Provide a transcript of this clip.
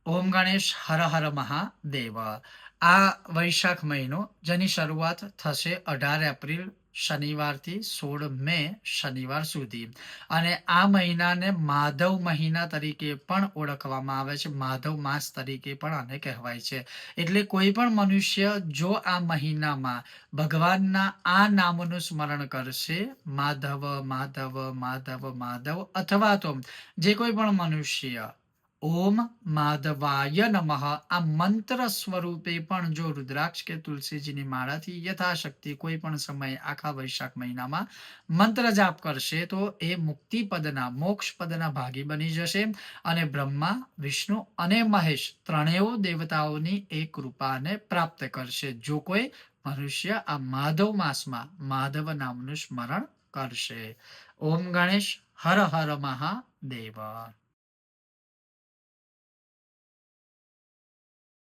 ઓમ ગણેશ હર હર મહાદેવ. આ વૈશાખ મહિનો જેની શરૂઆત થશે 18 એપ્રિલ શનિવારથી 16 મે શનિવાર સુધી, અને આ મહિનાને માધવ મહિના તરીકે પણ ઓળખવામાં આવે છે. માધવ માસ તરીકે પણ આને કહેવાય છે. એટલે કોઈ પણ મનુષ્ય જો આ મહિનામાં ભગવાનના આ નામનું સ્મરણ કરશે, માધવ માધવ માધવ માધવ, અથવા તો જે કોઈ પણ મનુષ્ય ઓમ માધવાય નમઃ આ મંત્ર સ્વરૂપે પણ જો રુદ્રાક્ષ કે તુલસીજીની માળાથી યથાશક્તિ કોઈ પણ સમય આખા વૈશાખ મહિનામાં મંત્ર જાપ કરશે તો એ મુક્તિ પદના મોક્ષ પદના ભાગી બની જશે, અને બ્રહ્મા વિષ્ણુ અને મહેશ ત્રણેય દેવતાઓની એ કૃપાને પ્રાપ્ત કરશે જો કોઈ મનુષ્ય આ માધવ માસમાં માધવ નામનું સ્મરણ કરશે. ઓમ ગણેશ હર હર મહાદેવ.